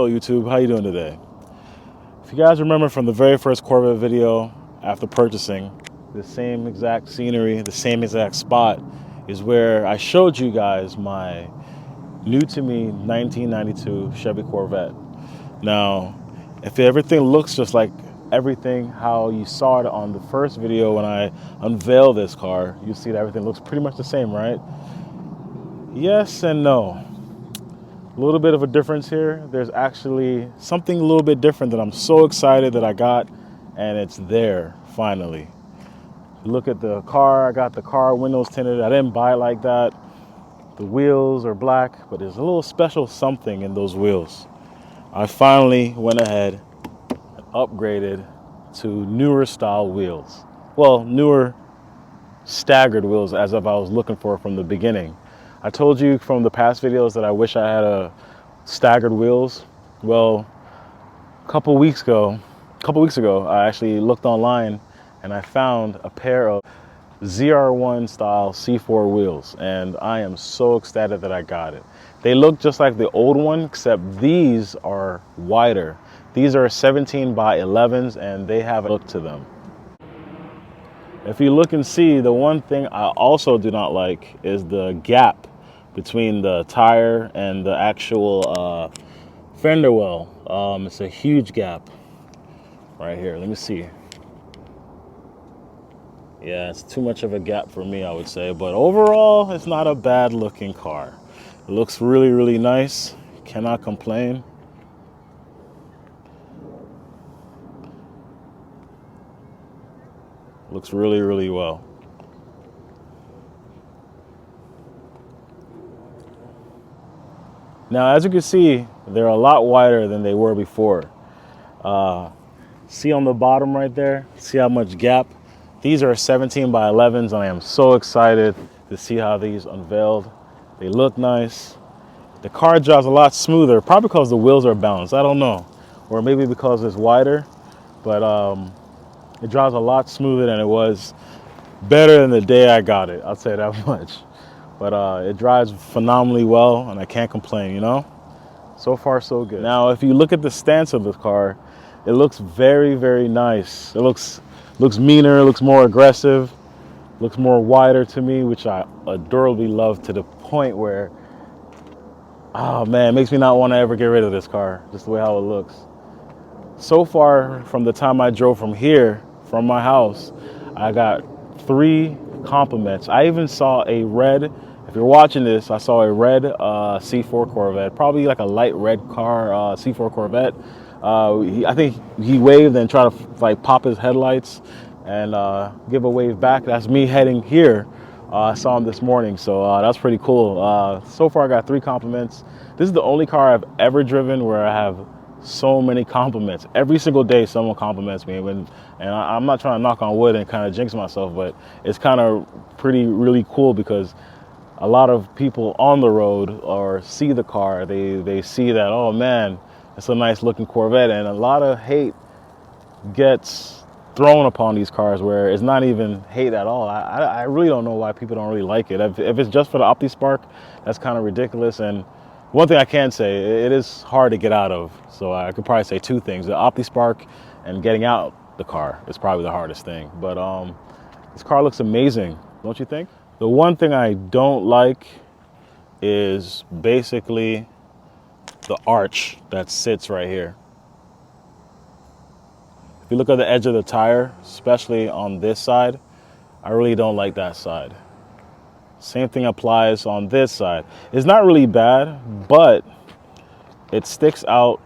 Hello YouTube, how you doing today? If you guys remember from the very first Corvette video after purchasing, the same exact scenery, the same exact spot is where I showed you guys my new to me 1992 Chevy Corvette. Now, if everything looks just like everything how you saw it on the first video when I unveiled this car, you see that everything looks pretty much the same, right? Yes and no. A little bit of a difference here. There's actually something a little bit different that I'm so excited that I got, and it's there finally. Look at the car. I got the car windows tinted. I didn't buy it like that. The wheels are black, but there's a little special something in those wheels. I finally went ahead and upgraded to newer style wheels. Well, newer staggered wheels as if I was looking for from the beginning. I told you from the past videos that I wish I had a staggered wheels. Well, a couple weeks ago, I actually looked online and I found a pair of ZR1 style C4 wheels, and I am so ecstatic that I got it. They look just like the old one, except these are wider. These are 17 by 11s and they have a look to them. If you look and see, the one thing I also do not like is the gap between the tire and the actual fender well. It's a huge gap right here. Let me see. Yeah, it's too much of a gap for me, I would say. But overall, it's not a bad looking car. It looks really, really nice. Cannot complain. Looks really, really well. Now, as you can see, they're a lot wider than they were before. See on the bottom right there? See how much gap? These are 17 by 11s, and I am so excited to see how these unveiled. They look nice. The car drives a lot smoother, probably because the wheels are balanced. I don't know. Or maybe because it's wider, but it drives a lot smoother than it was. Better than the day I got it, I'll say that much. But it drives phenomenally well, and I can't complain, you know? So far, so good. Now, if you look at the stance of this car, it looks very, very nice. It looks meaner, looks more aggressive, looks more wider to me, which I adorably love, to the point where, oh man, it makes me not want to ever get rid of this car, just the way how it looks. So far, from the time I drove from here, from my house, I got 3 compliments. I even saw a red, if you're watching this, I saw a red C4 Corvette, probably like a light red car C4 Corvette. I think he waved and tried to like pop his headlights and give a wave back. That's me heading here. I saw him this morning, so that's pretty cool. So far I got 3 compliments. This is the only car I've ever driven where I have so many compliments. Every single day someone compliments me, and I'm not trying to knock on wood and kind of jinx myself, but it's kind of really cool because a lot of people on the road or see the car, they see that, oh man, it's a nice looking Corvette, and a lot of hate gets thrown upon these cars where it's not even hate at all. I really don't know why people don't really like it. If it's just for the OptiSpark, that's kind of ridiculous. And one thing I can say, it is hard to get out of. So I could probably say 2 things. The OptiSpark and getting out the car is probably the hardest thing. But this car looks amazing, don't you think? The one thing I don't like is basically the arch that sits right here. If you look at the edge of the tire, especially on this side, I really don't like that side. Same thing applies on this side. It's not really bad, but it sticks out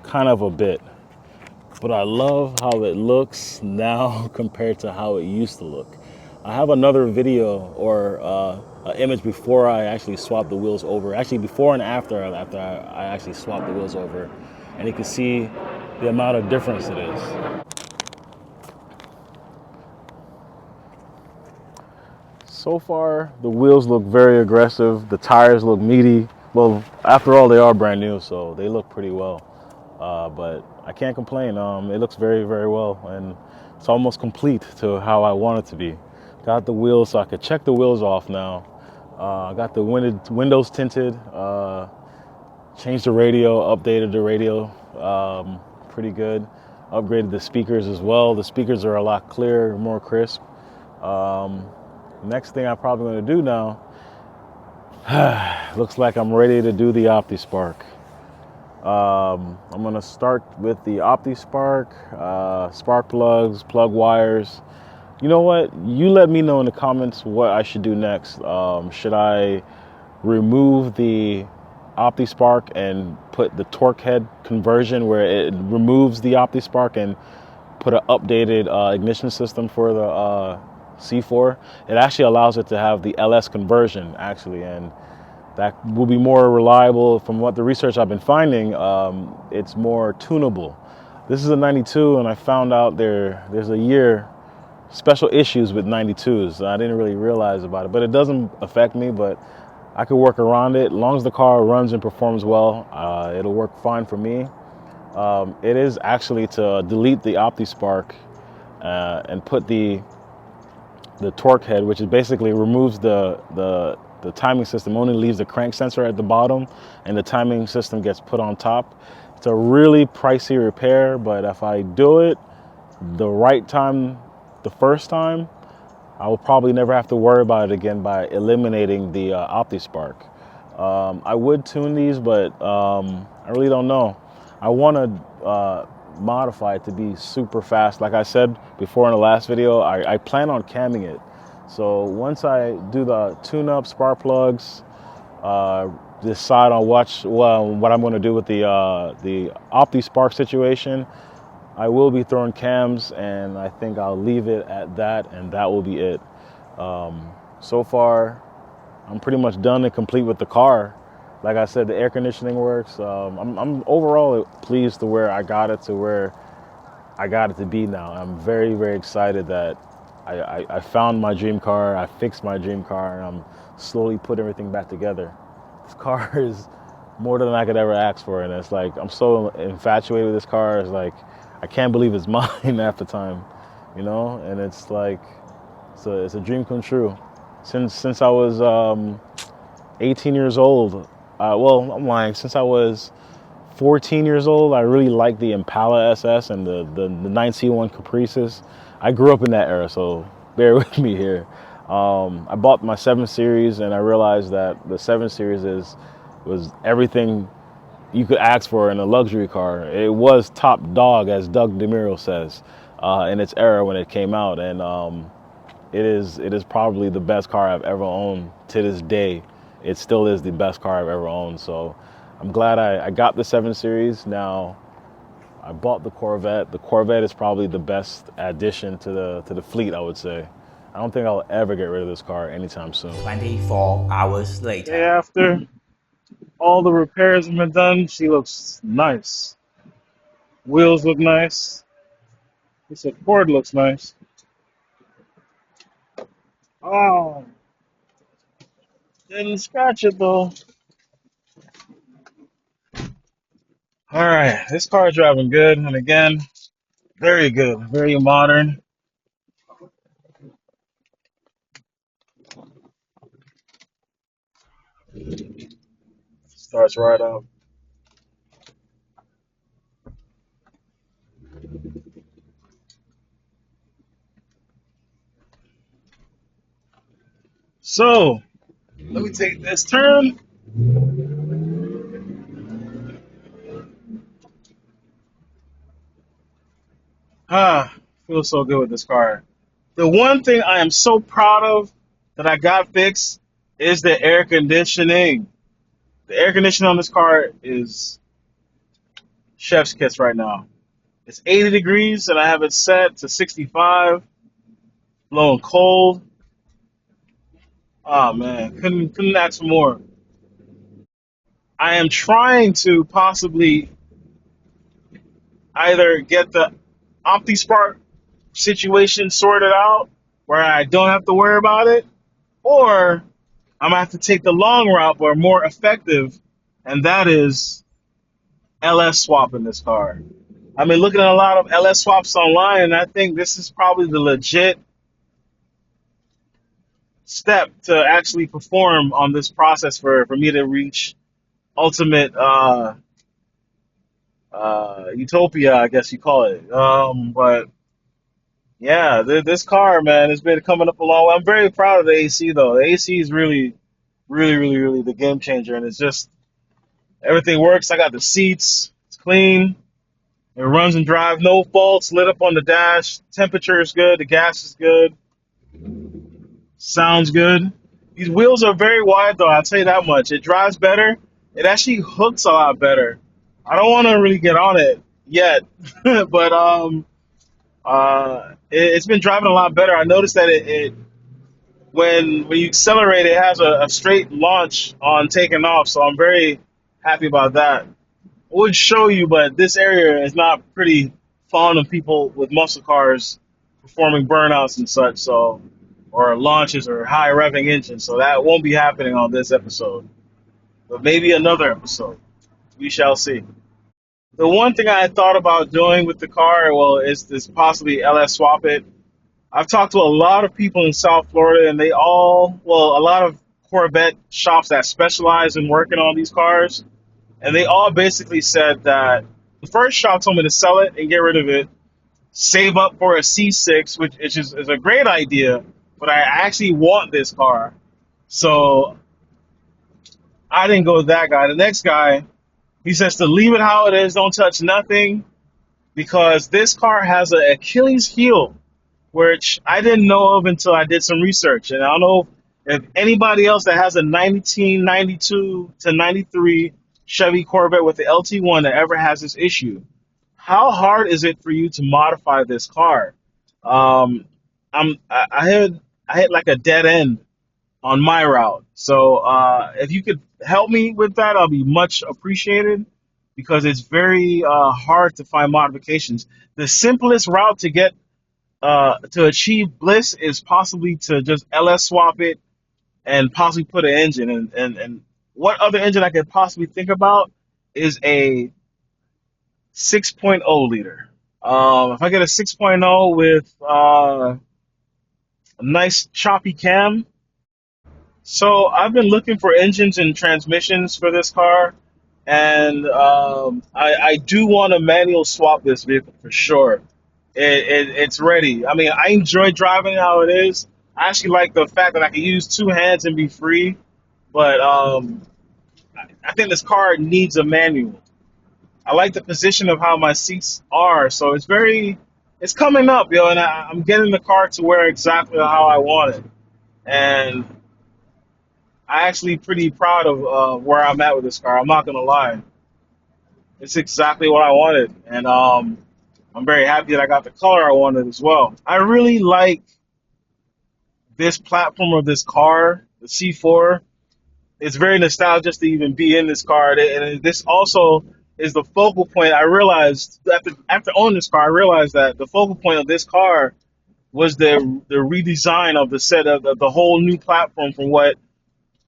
kind of a bit. But I love how it looks now compared to how it used to look. I have another video or an image before I actually swapped the wheels over. Actually, before and after I actually swapped the wheels over. And you can see the amount of difference it is. So far, the wheels look very aggressive. The tires look meaty. Well, after all, they are brand new, so they look pretty well. But I can't complain. It looks very, very well, and it's almost complete to how I want it to be. Got the wheels, so I could check the wheels off now. Got the windows tinted. Changed the radio, updated the radio, pretty good. Upgraded the speakers as well. The speakers are a lot clearer, more crisp. Next thing I'm probably going to do now, looks like I'm ready to do the OptiSpark. I'm going to start with the OptiSpark, spark plugs, plug wires. You know what? You let me know in the comments what I should do next. Should I remove the OptiSpark and put the torque head conversion where it removes the OptiSpark and put an updated ignition system for the C4? It actually allows it to have the LS conversion actually, and that will be more reliable. From what the research I've been finding, it's more tunable. This is a 92, and I found out there's a year special issues with 92s. I didn't really realize about it, but it doesn't affect me, but I could work around it. As long as the car runs and performs well, it'll work fine for me. It is actually to delete the OptiSpark and put the torque head, which is basically removes the timing system, only leaves the crank sensor at the bottom, and the timing system gets put on top. It's a really pricey repair, but if I do it the right time, the first time, I will probably never have to worry about it again by eliminating the OptiSpark. I would tune these, but I really don't know. I want to modify it to be super fast. Like I said before in the last video, I plan on camming it. So once I do the tune-up, spark plugs, decide on what I'm going to do with the OptiSpark situation, I will be throwing cams, and I think I'll leave it at that, and that will be it. So far, I'm pretty much done and complete with the car. Like I said, the air conditioning works. I'm overall pleased to where I got it to be now. I'm very, very excited that I found my dream car. I fixed my dream car, and I'm slowly putting everything back together. This car is more than I could ever ask for, and it's like I'm so infatuated with this car. It's like I can't believe it's mine half the time, you know. And it's like it's a dream come true. Since I was 18 years old, well, I'm lying. Since I was 14 years old, I really liked the Impala SS and the 9C1 Caprices. I grew up in that era, so bear with me here. I bought my 7 Series, and I realized that the 7 Series was everything you could ask for in a luxury car. It was top dog, as Doug DeMuro says, in its era when it came out, and it is probably the best car I've ever owned to this day. It still is the best car I've ever owned. So I'm glad I got the 7 Series. Now I bought the Corvette. The Corvette is probably the best addition to the fleet, I would say. I don't think I'll ever get rid of this car anytime soon. 24 hours later. Day after all the repairs have been done, she looks nice. Wheels look nice. This Accord looks nice. Oh, didn't scratch it though. All right, this car is driving good, and again, very good, very modern. Starts right up. So, let me take this turn. Feels so good with this car. The one thing I am so proud of that I got fixed is the air conditioning. The air conditioning on this car is chef's kiss right now. It's 80 degrees, and I have it set to 65, blowing cold. Oh man, couldn't ask for more. I am trying to possibly either get the OptiSpark situation sorted out where I don't have to worry about it, or I'm gonna have to take the long route but more effective, and that is LS swapping this car. I've been looking at a lot of LS swaps online, and I think this is probably the legit step to actually perform on this process for me to reach ultimate utopia, I guess you call it. But yeah, this car, man, has been coming up a long way. I'm very proud of the AC though. The AC is really, really, really, really the game changer, and it's just everything works. I got the seats, it's clean, it runs and drives, no faults. Lit up on the dash, temperature is good, the gas is good, sounds good. These wheels are very wide though. I'll tell you that much. It drives better. It actually hooks a lot better. I don't want to really get on it yet, but it's been driving a lot better. I noticed that it when you accelerate, it has a straight launch on taking off. So I'm very happy about that. I would show you, but this area is not pretty fond of people with muscle cars performing burnouts and such. So or launches or high revving engines. So that won't be happening on this episode, but maybe another episode. We shall see. The one thing I had thought about doing with the car, well, is possibly LS swap it. I've talked to a lot of people in South Florida, and they all, well, a lot of Corvette shops that specialize in working on these cars, and they all basically said that the first shop told me to sell it and get rid of it, save up for a C6, which is a great idea, but I actually want this car. So I didn't go with that guy. The next guy, he says to leave it how it is, don't touch nothing, because this car has an Achilles heel which I didn't know of until I did some research. And I don't know if anybody else that has a 1992 to 93 Chevy Corvette with the LT1 that ever has this issue. How hard is it for you to modify this car? Um, I hit like a dead end on my route. So if you could help me with that, I'll be much appreciated because it's very hard to find modifications. The simplest route to achieve bliss is possibly to just LS swap it and possibly put an engine and what other engine I could possibly think about is a 6.0 liter. If I get a 6.0 with a nice choppy cam. So I've been looking for engines and transmissions for this car, and I do want to manual swap this vehicle for sure. It's ready. I mean, I enjoy driving it how it is. I actually like the fact that I can use two hands and be free. But I think this car needs a manual. I like the position of how my seats are, so it's coming up, yo, and I'm getting the car to where exactly how I want it, and I actually pretty proud of where I'm at with this car. I'm not gonna lie, it's exactly what I wanted, and I'm very happy that I got the color I wanted as well. I really like this platform of this car, the C4. It's very nostalgic to even be in this car, and this also is the focal point. I realized after owning this car, I realized that the focal point of this car was the redesign of the set of the whole new platform from what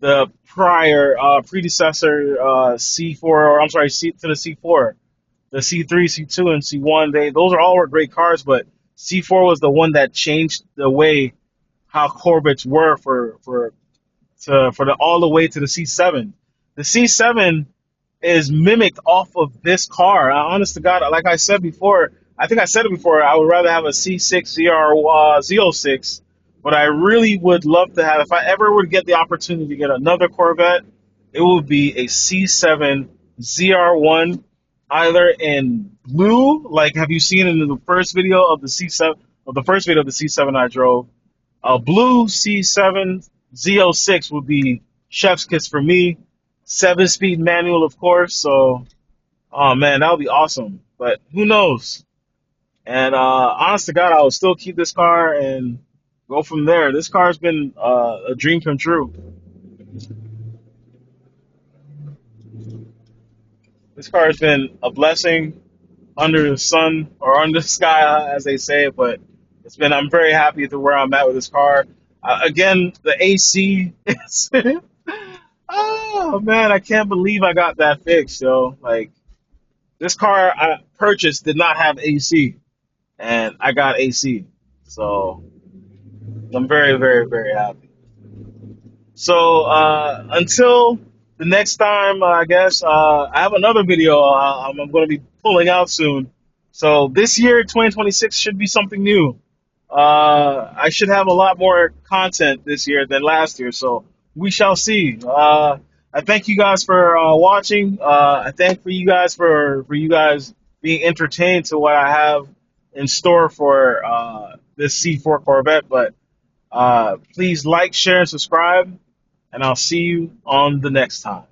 the prior predecessor C4, or I'm sorry, to the C4, the C3, C2, and C1. Those are all were great cars, but C4 was the one that changed the way how Corvettes were for the all the way to the C7. The C7 is mimicked off of this car. Honest to God, like I said before, I think I said it before. I would rather have a C6 ZR Z06, but I really would love to have. If I ever would get the opportunity to get another Corvette, it would be a C7 ZR1, either in blue, like have you seen in the first video of the C7 of the first video of the C7 I drove, a blue C7 Z06 would be chef's kiss for me. 7-speed manual, of course. So, oh man, that would be awesome. But who knows? And honest to God, I will still keep this car and go from there. This car has been a dream come true. This car has been a blessing under the sun or under the sky, as they say. But it's been. I'm very happy with where I'm at with this car. Again, the AC is. Oh man, I can't believe I got that fixed, yo. Like this car I purchased did not have AC, and I got AC, so I'm very, very, very happy. So until the next time, I guess, I have another video I'm going to be pulling out soon. So this year, 2026, should be something new. I should have a lot more content this year than last year. So we shall see. I thank you guys for watching. I thank for you guys being entertained to what I have in store for this C4 Corvette. But please like, share, and subscribe, and I'll see you on the next time.